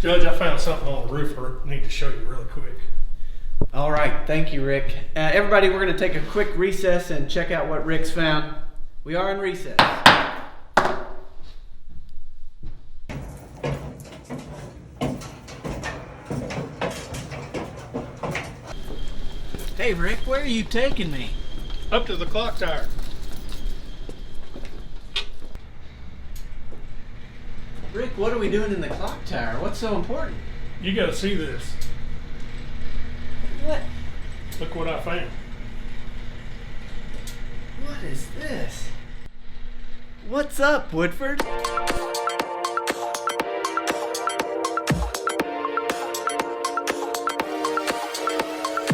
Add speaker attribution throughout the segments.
Speaker 1: Judge, I found something on the roof I need to show you really quick.
Speaker 2: All right, thank you, Rick. Everybody, we're going to take a quick recess and check out what Rick's found. We are in recess. Hey, Rick, where are you taking me?
Speaker 1: Up to the clock tower.
Speaker 2: Rick, what are we doing in the clock tower? What's so important?
Speaker 1: You gotta see this.
Speaker 2: What?
Speaker 1: Look what I found.
Speaker 2: What is this? What's up, Woodford?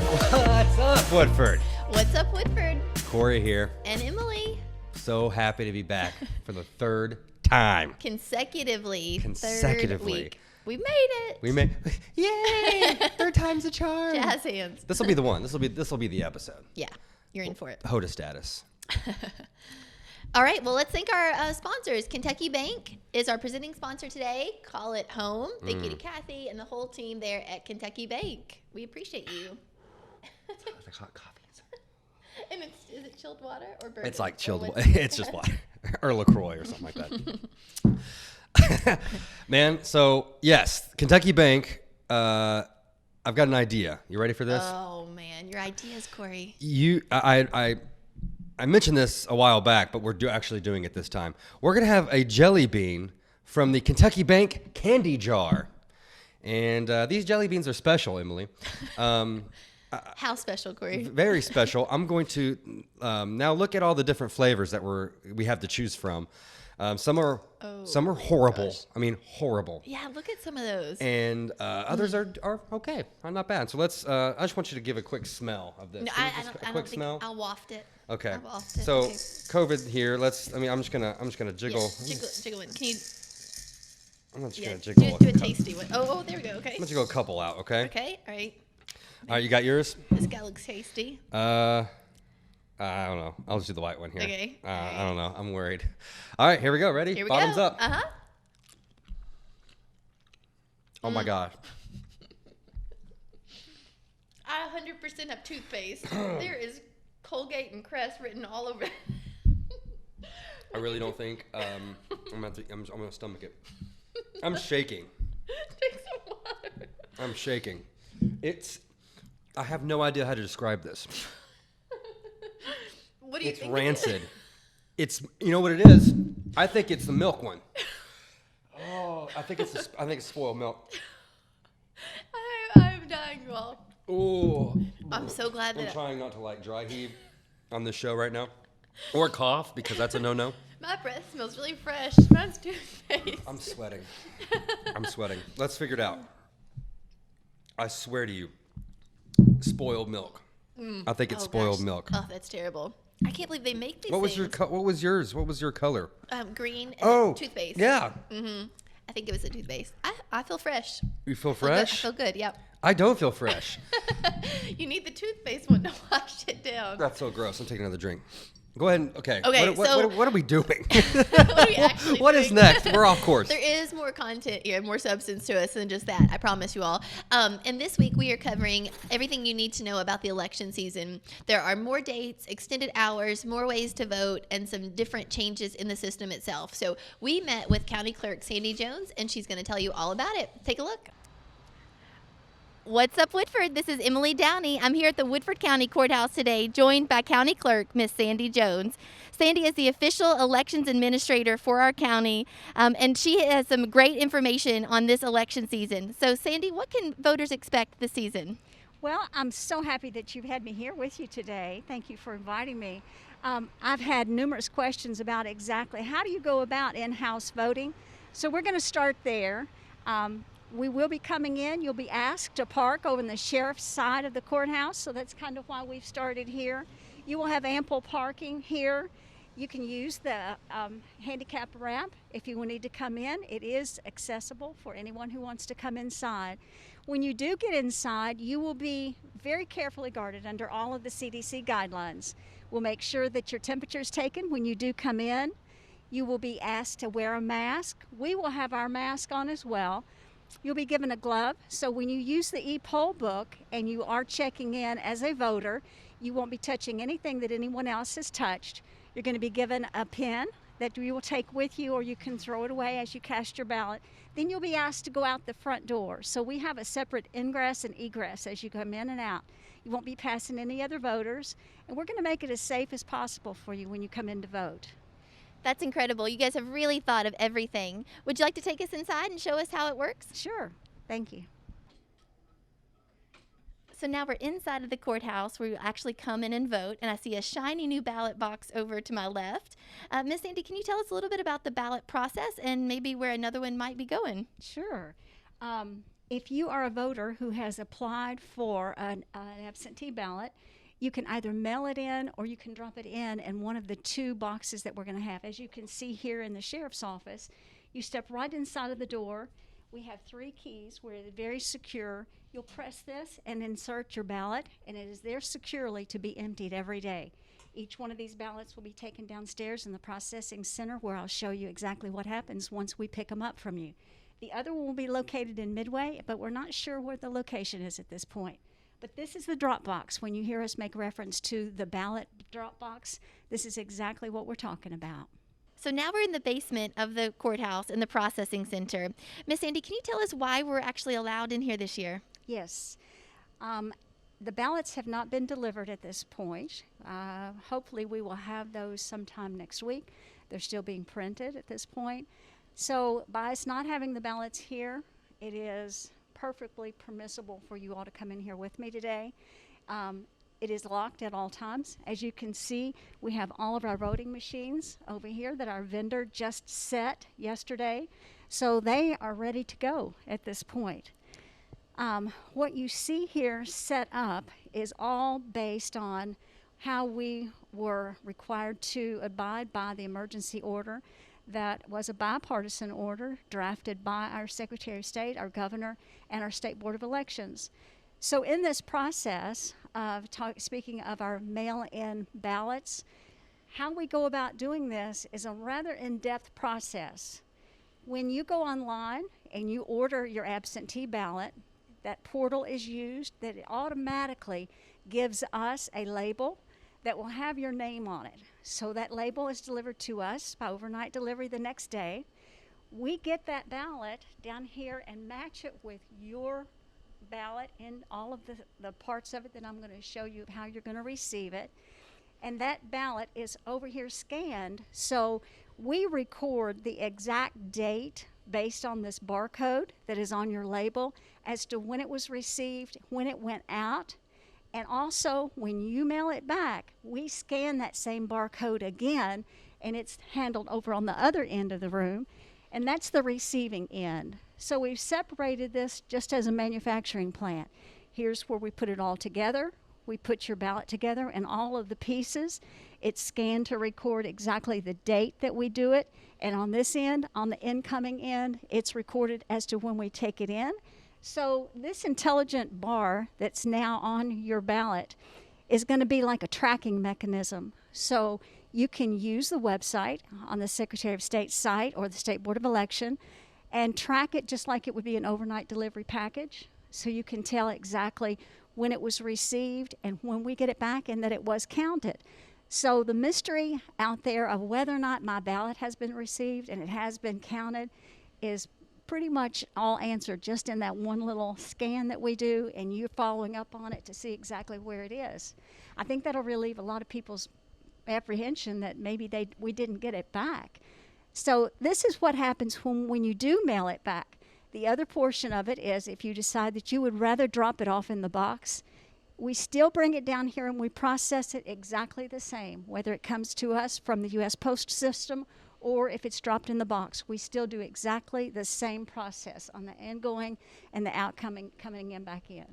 Speaker 3: What's up, Woodford?
Speaker 4: What's up, Woodford?
Speaker 3: Corey here.
Speaker 4: And Emily.
Speaker 3: So happy to be back for the third time.
Speaker 4: Consecutively.
Speaker 3: Consecutively.
Speaker 4: Third week. We made it.
Speaker 3: We made, yay! Third time's a charm.
Speaker 4: Jazz hands.
Speaker 3: This will be the one. This will be the episode.
Speaker 4: Yeah, you're in for it.
Speaker 3: HOTA status.
Speaker 4: All right, well, let's thank our sponsors. Kentucky Bank is our presenting sponsor today. Call it home. Thank you to Kathy and the whole team there at Kentucky Bank. We appreciate you.
Speaker 3: Like hot coffee.
Speaker 4: And is it chilled water or bourbon?
Speaker 3: It's like chilled water. It's just water. Or LaCroix or something like that. Man, so yes, Kentucky Bank. I've got an idea. You ready for this?
Speaker 4: Oh man, your ideas, Corey.
Speaker 3: I mentioned this a while back, but we're actually doing it this time. We're gonna have a jelly bean from the Kentucky Bank candy jar, and these jelly beans are special, Emily.
Speaker 4: How special, Corey?
Speaker 3: Very special. I'm going to now look at all the different flavors that we have to choose from. Some are horrible.
Speaker 4: Gosh.
Speaker 3: I mean, horrible.
Speaker 4: Yeah, look at some of those.
Speaker 3: And others are okay, are not bad. So let's. I just want you to give a quick smell of this.
Speaker 4: No,
Speaker 3: Can you
Speaker 4: I
Speaker 3: just
Speaker 4: don't think
Speaker 3: smell.
Speaker 4: I'll waft it.
Speaker 3: Okay.
Speaker 4: I'll waft it.
Speaker 3: So
Speaker 4: Okay.
Speaker 3: COVID here. I'm just gonna jiggle.
Speaker 4: Yes, jiggle it. Can you?
Speaker 3: I'm just
Speaker 4: Yeah,
Speaker 3: gonna jiggle.
Speaker 4: do a tasty one. Oh, there we go. Okay.
Speaker 3: I'm gonna jiggle a couple out. Okay.
Speaker 4: Okay. All right.
Speaker 3: All right. You got yours.
Speaker 4: This guy looks tasty.
Speaker 3: I don't know. I'll just do the white one here.
Speaker 4: Okay.
Speaker 3: I don't know. I'm worried. All right. Here we go. Ready?
Speaker 4: Here we
Speaker 3: Bottoms
Speaker 4: go.
Speaker 3: up.
Speaker 4: Uh huh.
Speaker 3: Oh my God.
Speaker 4: I 100% have toothpaste. There is Colgate and Crest written all over.
Speaker 3: I really don't think I'm gonna stomach it. I'm shaking.
Speaker 4: Drink some water.
Speaker 3: I'm shaking. I have no idea how to describe this.
Speaker 4: What do you
Speaker 3: It's
Speaker 4: think?
Speaker 3: rancid. You know what it is? I think it's the milk one. Oh, I think it's spoiled milk.
Speaker 4: I'm dying, you all.
Speaker 3: Oh,
Speaker 4: I'm so glad
Speaker 3: I'm
Speaker 4: that
Speaker 3: trying not to like dry heave on this show right now, or cough because that's a no-no.
Speaker 4: my breath smells really fresh. Mine's toothpaste.
Speaker 3: I'm sweating. I'm sweating. Let's figure it out. I swear to you, spoiled milk. I think it's spoiled
Speaker 4: gosh.
Speaker 3: milk.
Speaker 4: Oh, that's terrible. I can't believe they make these
Speaker 3: What was
Speaker 4: things.
Speaker 3: what was yours? What was your color?
Speaker 4: Green and
Speaker 3: Oh,
Speaker 4: toothpaste.
Speaker 3: Yeah.
Speaker 4: I think it was a toothpaste. I feel fresh.
Speaker 3: You feel
Speaker 4: I
Speaker 3: fresh?
Speaker 4: feel good, yep.
Speaker 3: I don't feel fresh.
Speaker 4: You need the toothpaste one to wash it down.
Speaker 3: That's so gross. I'm taking another drink. Go ahead. Okay.
Speaker 4: Okay,
Speaker 3: What are we doing?
Speaker 4: What are we actually
Speaker 3: What is
Speaker 4: doing?
Speaker 3: next? We're off course.
Speaker 4: There is more content here, more substance to us than just that. I promise you all. And this week we are covering everything you need to know about the election season. There are more dates, extended hours, more ways to vote, and some different changes in the system itself. So we met with County Clerk Sandy Jones, and she's going to tell you all about it. Take a look. What's up, Woodford? This is Emily Downey. I'm here at the Woodford County Courthouse today, joined by County Clerk Miss Sandy Jones. Sandy is the official elections administrator for our county, and she has some great information on this election season. So, Sandy, what can voters expect this season?
Speaker 5: Well, I'm so happy that you've had me here with you today. Thank you for inviting me. I've had numerous questions about exactly how do you go about in-house voting. So we're going to start there. We will be coming in. You'll be asked to park over on the sheriff's side of the courthouse, so that's kind of why we've started here. You will have ample parking here. You can use the handicap ramp if you need to come in. It is accessible for anyone who wants to come inside. When you do get inside, you will be very carefully guarded under all of the CDC guidelines. We'll make sure that your temperature is taken when you do come in. You will be asked to wear a mask. We will have our mask on as well. You'll be given a glove, so when you use the e-poll book and you are checking in as a voter, you won't be touching anything that anyone else has touched. You're going to be given a pen that you will take with you, or you can throw it away as you cast your ballot. Then you'll be asked to go out the front door. So we have a separate ingress and egress as you come in and out. You won't be passing any other voters, and we're going to make it as safe as possible for you when you come in to vote.
Speaker 4: That's incredible. You guys have really thought of everything. Would you like to take us inside and show us how it works?
Speaker 5: Sure. Thank you.
Speaker 4: So now we're inside of the courthouse where you actually come in and vote, and I see a shiny new ballot box over to my left. Miss Sandy, can you tell us a little bit about the ballot process and maybe where another one might be going?
Speaker 5: Sure. If you are a voter who has applied for an absentee ballot, you can either mail it in or you can drop it in one of the two boxes that we're going to have. As you can see here in the sheriff's office, you step right inside of the door. We have 3 keys. We're very secure. You'll press this and insert your ballot, and it is there securely to be emptied every day. Each one of these ballots will be taken downstairs in the processing center, where I'll show you exactly what happens once we pick them up from you. The other one will be located in Midway, but we're not sure where the location is at this point. But this is the drop box. When you hear us make reference to the ballot drop box, this is exactly what we're talking about.
Speaker 4: So now we're in the basement of the courthouse in the processing center. Miss Sandy, can you tell us why we're actually allowed in here this year?
Speaker 5: Yes. The ballots have not been delivered at this point. Hopefully we will have those sometime next week. They're still being printed at this point. So by us not having the ballots here, it is perfectly permissible for you all to come in here with me today. It is locked at all times. As you can see, we have all of our voting machines over here that our vendor just set yesterday. So they are ready to go at this point. What you see here set up is all based on how we were required to abide by the emergency order. That was a bipartisan order drafted by our Secretary of State, our governor, and our State Board of Elections. So in this process of speaking of our mail-in ballots, how we go about doing this is a rather in-depth process. When you go online and you order your absentee ballot, that portal is used that it automatically gives us a label that will have your name on it. So that label is delivered to us by overnight delivery the next day. We get that ballot down here and match it with your ballot in all of the parts of it that I'm going to show you how you're going to receive it. And that ballot is over here scanned. So we record the exact date based on this barcode that is on your label as to when it was received, when it went out. And also, when you mail it back, we scan that same barcode again, and it's handled over on the other end of the room, and that's the receiving end. So we've separated this just as a manufacturing plant. Here's where we put it all together. We put your ballot together and all of the pieces. It's scanned to record exactly the date that we do it, and on this end, on the incoming end, it's recorded as to when we take it in. So this intelligent bar that's now on your ballot is going to be like a tracking mechanism. So you can use the website on the Secretary of State's site or the State Board of Election and track it just like it would be an overnight delivery package. So you can tell exactly when it was received and when we get it back and that it was counted. So the mystery out there of whether or not my ballot has been received and it has been counted is pretty much all answered just in that one little scan that we do, and you're following up on it to see exactly where it is. I think that'll relieve a lot of people's apprehension that maybe we didn't get it back. So this is what happens when you do mail it back. The other portion of it is if you decide that you would rather drop it off in the box, we still bring it down here and we process it exactly the same, whether it comes to us from the U.S. Post System or if it's dropped in the box. We still do exactly the same process on the ingoing and the outcoming coming in back in.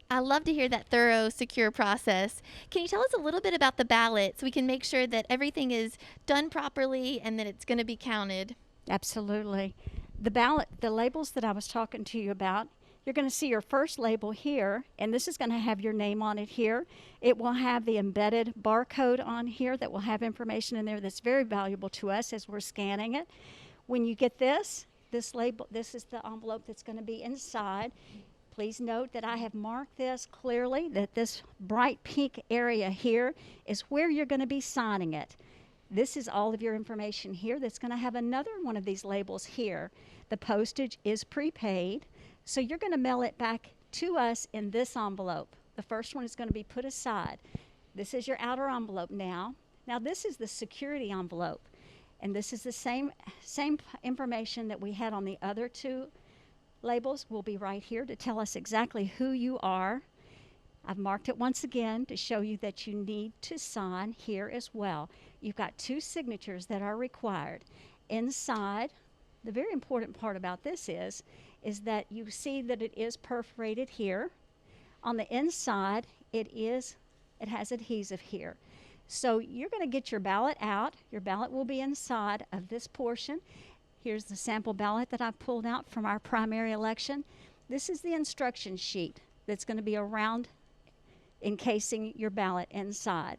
Speaker 4: I love to hear that thorough, secure process. Can you tell us a little bit about the ballot so we can make sure that everything is done properly and that it's going to be counted?
Speaker 5: Absolutely. The ballot, the labels that I was talking to you about, You're going to see your first label here, and this is going to have your name on it here. It will have the embedded barcode on here that will have information in there that's very valuable to us as we're scanning it. When you get this label, this is the envelope that's going to be inside. Please note that I have marked this clearly, that this bright pink area here is where you're going to be signing it. This is all of your information here that's going to have another one of these labels here. The postage is prepaid, so you're going to mail it back to us in this envelope. The first one is going to be put aside. This is your outer envelope now. Now this is the security envelope, and this is the same information that we had on the other two labels will be right here to tell us exactly who you are. I've marked it once again to show you that you need to sign here as well. You've got 2 signatures that are required. Inside, the very important part about this is that you see that it is perforated here. On the inside, it has adhesive here. So you're going to get your ballot out. Your ballot will be inside of this portion. Here's the sample ballot that I pulled out from our primary election. This is the instruction sheet that's going to be around encasing your ballot inside.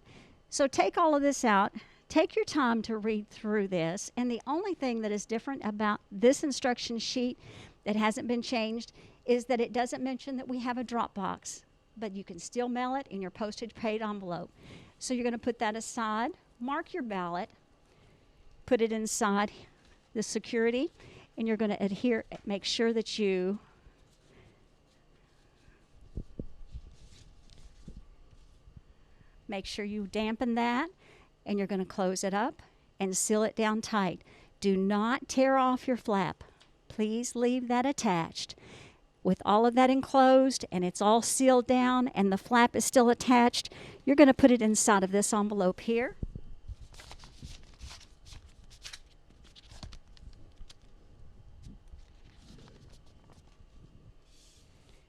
Speaker 5: So take all of this out. Take your time to read through this. And the only thing that is different about this instruction sheet that hasn't been changed is that it doesn't mention that we have a drop box, but you can still mail it in your postage paid envelope. So you're going to put that aside, mark your ballot, put it inside the security, and you're going to make sure that you dampen that, and you're going to close it up and seal it down tight. Do not tear off your flap. Please leave that attached. With all of that enclosed and it's all sealed down and the flap is still attached, you're going to put it inside of this envelope here.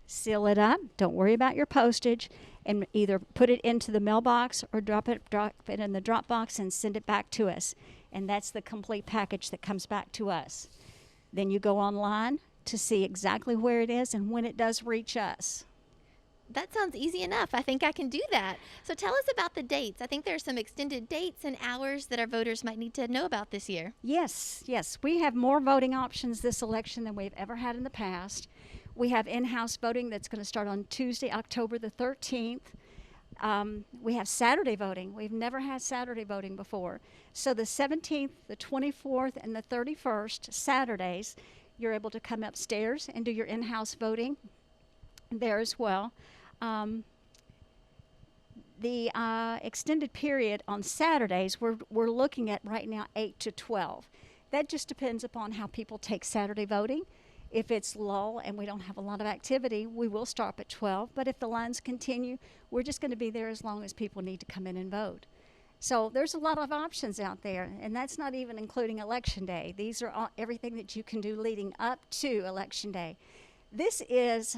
Speaker 5: Seal it up. Don't worry about your postage, and either put it into the mailbox or drop it in the drop box and send it back to us. And that's the complete package that comes back to us. Then you go online to see exactly where it is and when it does reach us.
Speaker 4: That sounds easy enough. I think I can do that. So tell us about the dates. I think there are some extended dates and hours that our voters might need to know about this year.
Speaker 5: Yes. We have more voting options this election than we've ever had in the past. We have in-house voting that's going to start on Tuesday, October the 13th. We have Saturday voting. We've never had Saturday voting before. So the 17th, the 24th, and the 31st, Saturdays, you're able to come upstairs and do your in-house voting there as well. The extended period on Saturdays, we're looking at right now 8 to 12. That just depends upon how people take Saturday voting. If it's lull and we don't have a lot of activity, we will start at 12. But if the lines continue, we're just going to be there as long as people need to come in and vote. So there's a lot of options out there, and that's not even including Election Day. These are everything that you can do leading up to Election Day. This is,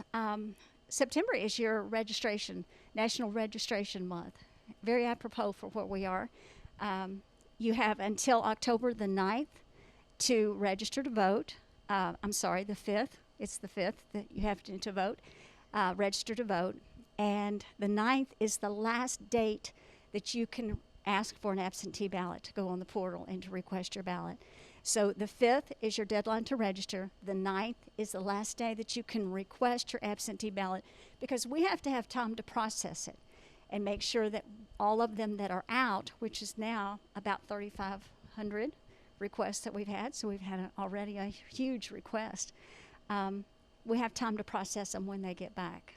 Speaker 5: September is your registration, National Registration Month. Very apropos for where we are. You have until October the 9th to register to vote. The 5th. It's the 5th that you have to vote, register to vote. And the 9th is the last date that you can ask for an absentee ballot to go on the portal and to request your ballot. So the 5th is your deadline to register. The 9th is the last day that you can request your absentee ballot, because we have to have time to process it and make sure that all of them that are out, which is now about 3,500 requests that we've had, so we've had already a huge request. We have time to process them when they get back.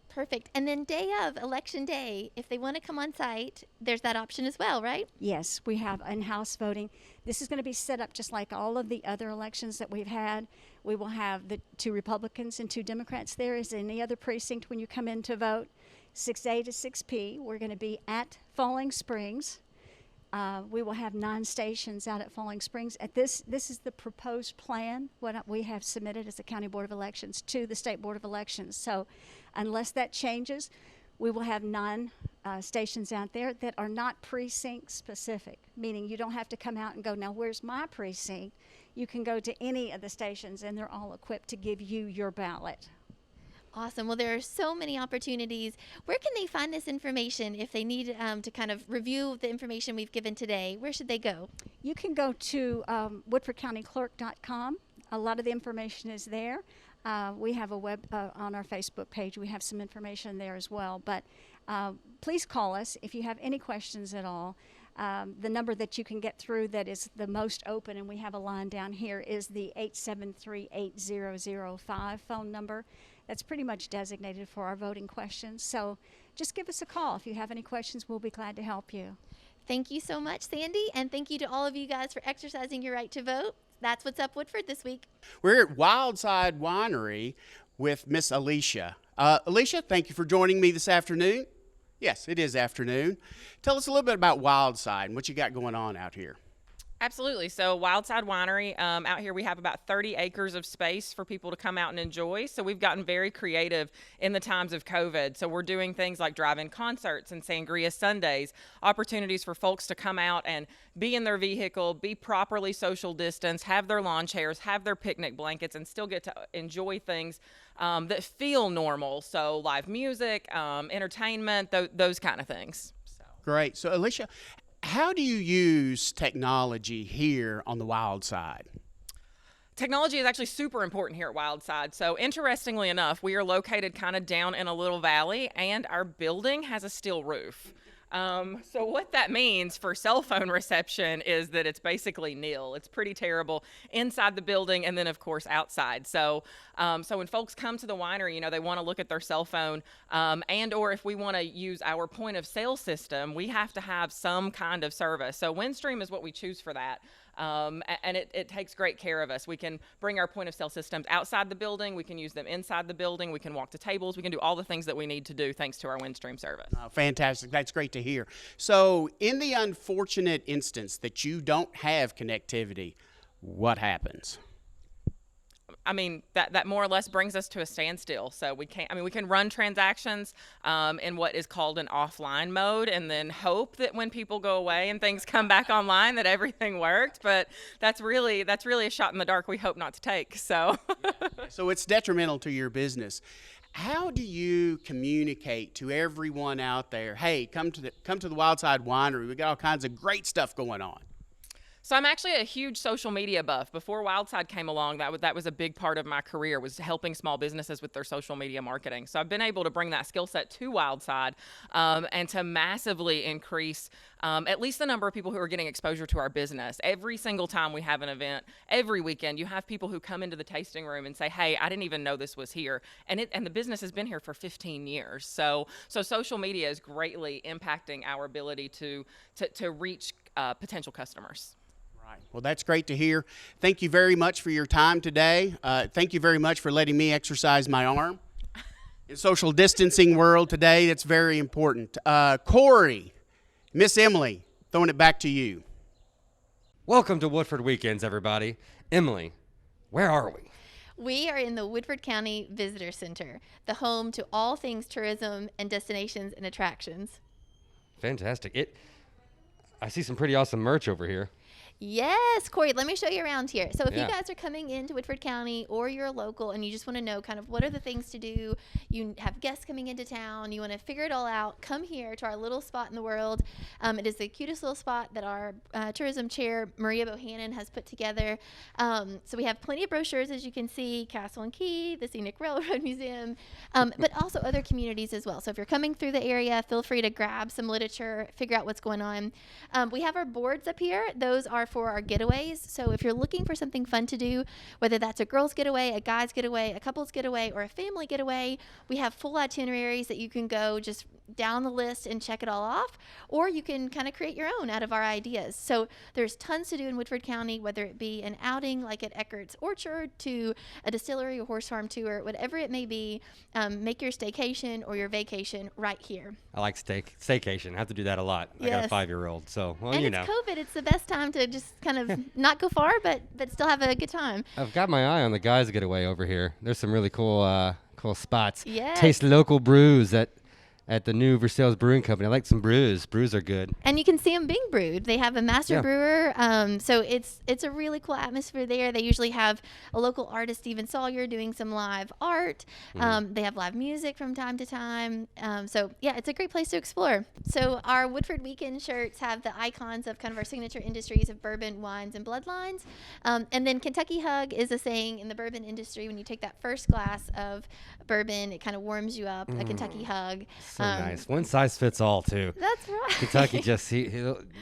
Speaker 4: Perfect. And then day of, Election Day, if they want to come on site, there's that option as well, right?
Speaker 5: Yes, we have in-house voting. This is going to be set up just like all of the other elections that we've had. We will have the 2 Republicans and 2 Democrats there as any other precinct when you come in to vote. 6A to 6P, we're going to be at Falling Springs. We will have 9 stations out at Falling Springs. This is the proposed plan, what we have submitted as the County Board of Elections to the State Board of Elections. So unless that changes, we will have 9 stations out there that are not precinct specific, meaning you don't have to come out and go, now where's my precinct? You can go to any of the stations and they're all equipped to give you your ballot.
Speaker 4: Awesome. Well, there are so many opportunities. Where can they find this information if they need to kind of review the information we've given today? Where should they go?
Speaker 5: You can go to woodfordcountyclerk.com. A lot of the information is there. We have a web on our Facebook page. We have some information there as well. But please call us if you have any questions at all. The number that you can get through that is the most open, and we have a line down here, is the 873-8005 phone number. That's pretty much designated for our voting questions. So just give us a call. If you have any questions, we'll be glad to help you.
Speaker 4: Thank you so much, Sandy, and thank you to all of you guys for exercising your right to vote. That's What's Up Woodford this week.
Speaker 6: We're at Wildside Winery with Miss Alicia. Alicia, thank you for joining me this afternoon. Yes, it is afternoon. Tell us a little bit about Wildside and what you got going on out here.
Speaker 7: Absolutely. So Wildside Winery, out here we have about 30 acres of space for people to come out and enjoy. So we've gotten very creative in the times of COVID. So we're doing things like drive-in concerts and sangria Sundays, opportunities for folks to come out and be in their vehicle, be properly social distanced, have their lawn chairs, have their picnic blankets, and still get to enjoy things that feel normal. So live music, entertainment, those kind of things. So.
Speaker 6: Great. So Alicia, how do you use technology here on the Wild Side?
Speaker 7: Technology is actually super important here at Wildside. So interestingly enough, we are located kind of down in a little valley, and our building has a steel roof. So what that means for cell phone reception is that it's basically nil. It's pretty terrible inside the building, and then of course outside. So when folks come to the winery, you know, they want to look at their cell phone, and or if we want to use our point of sale system, we have to have some kind of service. So Windstream is what we choose for that. And it takes great care of us. We can bring our point of sale systems outside the building. We can use them inside the building. We can walk to tables. We can do all the things that we need to do thanks to our Windstream service.
Speaker 6: Fantastic. That's great to hear. So in the unfortunate instance that you don't have connectivity, what happens?
Speaker 7: I mean, that more or less brings us to a standstill. So we can't, I mean, we can run transactions in what is called an offline mode and then hope that when people go away and things come back online that everything worked. But that's really a shot in the dark we hope not to take. So,
Speaker 6: So it's detrimental to your business. How do you communicate to everyone out there, hey, come to the Wildside Winery. We got all kinds of great stuff going on.
Speaker 7: So I'm actually a huge social media buff. Before Wildside came along, that was a big part of my career, was helping small businesses with their social media marketing. So I've been able to bring that skill set to Wildside and to massively increase at least the number of people who are getting exposure to our business. Every single time we have an event, every weekend, you have people who come into the tasting room and say, hey, I didn't even know this was here. And the business has been here for 15 years. So social media is greatly impacting our ability to reach potential customers.
Speaker 6: Well, that's great to hear. Thank you very much for your time today. Thank you very much for letting me exercise my arm. In social distancing world today, that's very important. Cory, Miss Emily, throwing it back to you.
Speaker 3: Welcome to Woodford Weekends, everybody. Emily, where are we?
Speaker 4: We are in the Woodford County Visitor Center, the home to all things tourism and destinations and attractions.
Speaker 3: Fantastic. I see some pretty awesome merch over here.
Speaker 4: Yes, Cory, let me show you around here. So if
Speaker 3: Yeah.
Speaker 4: you guys are coming into Woodford County or you're a local and you just want to know kind of what are the things to do, you have guests coming into town, you want to figure it all out, come here to our little spot in the world. It is the cutest little spot that our tourism chair, Maria Bohannon, has put together. So we have plenty of brochures, as you can see, Castle and Key, the Scenic Railroad Museum, but also other communities as well. So if you're coming through the area, feel free to grab some literature, figure out what's going on. We have our boards up here. Those are for our getaways. So if you're looking for something fun to do, whether that's a girls getaway, a guys getaway, a couples getaway, or a family getaway, we have full itineraries that you can go just down the list and check it all off, or you can kind of create your own out of our ideas. So there's tons to do in Woodford County, whether it be an outing like at Eckert's Orchard to a distillery or horse farm tour, whatever it may be, make your staycation or your vacation right here.
Speaker 3: I like staycation. I have to do that a lot. I got a
Speaker 4: Yes.
Speaker 3: 5-year-old, so, well,
Speaker 4: And
Speaker 3: you
Speaker 4: it's
Speaker 3: know.
Speaker 4: COVID, it's the best time to just kind of not go far, but still have a good time.
Speaker 3: I've got my eye on the guys getaway over here. There's some really cool spots.
Speaker 4: Yes.
Speaker 3: Taste local brews at at the new Versailles Brewing Company. I like some brews. Brews are good.
Speaker 4: And you can see them being brewed. They have a master brewer, so it's a really cool atmosphere there. They usually have a local artist, Stephen Sawyer, doing some live art. They have live music from time to time. So yeah, it's a great place to explore. So our Woodford Weekend shirts have the icons of kind of our signature industries of bourbon, wines, and bloodlines. And then Kentucky Hug is a saying in the bourbon industry. When you take that first glass of bourbon, it kind of warms you up. A Kentucky Hug.
Speaker 3: So nice. One size fits all, too.
Speaker 4: That's right.
Speaker 3: Kentucky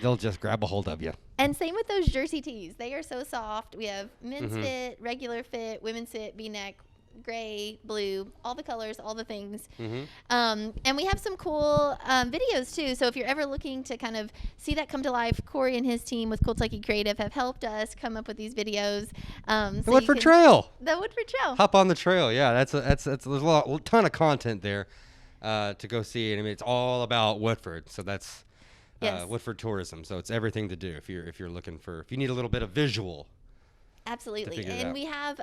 Speaker 3: they'll just grab a hold of you.
Speaker 4: And same with those jersey tees. They are so soft. We have men's fit, regular fit, women's fit, V-neck, gray, blue, all the colors, all the things. And we have some cool videos too. So if you're ever looking to kind of see that come to life, Cory and his team with Kentucky Creative have helped us come up with these videos.
Speaker 3: The Woodford Trail.
Speaker 4: The Woodford Trail.
Speaker 3: Hop on the trail. Yeah, that's there's a ton of content there to go see. I mean, it's all about Woodford. So that's Woodford tourism. So it's everything to do if you're looking if you need a little bit of visual.
Speaker 4: Absolutely. And we have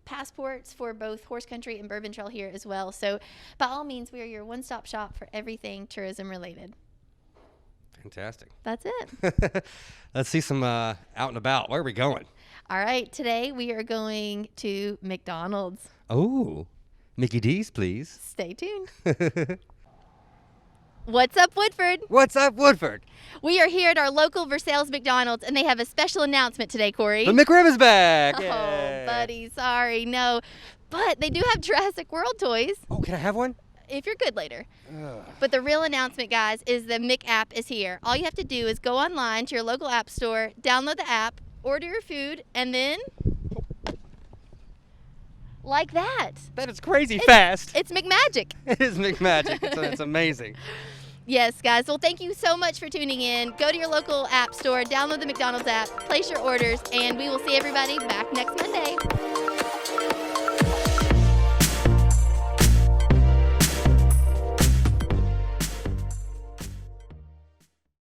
Speaker 4: passports for both horse country and bourbon trail here as well. So by all means, we are your one-stop shop for everything tourism related.
Speaker 3: Fantastic.
Speaker 4: That's it.
Speaker 3: Let's see some out and about. Where are we going?
Speaker 4: All right. Today we are going to McDonald's.
Speaker 3: Oh, Mickey D's, please.
Speaker 4: Stay tuned. What's up, Woodford?
Speaker 3: What's up, Woodford?
Speaker 4: We are here at our local Versailles McDonald's, and they have a special announcement today, Cory.
Speaker 3: The McRib is back.
Speaker 4: Oh, buddy, sorry, no. But they do have Jurassic World toys.
Speaker 3: Oh, can I have one?
Speaker 4: If you're good later. But the real announcement, guys, is the Mick app is here. All you have to do is go online to your local app store, download the app, order your food, and then... like that.
Speaker 3: That is crazy fast.
Speaker 4: It's McMagic.
Speaker 3: It is McMagic. It's amazing.
Speaker 4: Yes, guys. Well, thank you so much for tuning in. Go to your local app store, download the McDonald's app, place your orders, and we will see everybody back next Monday.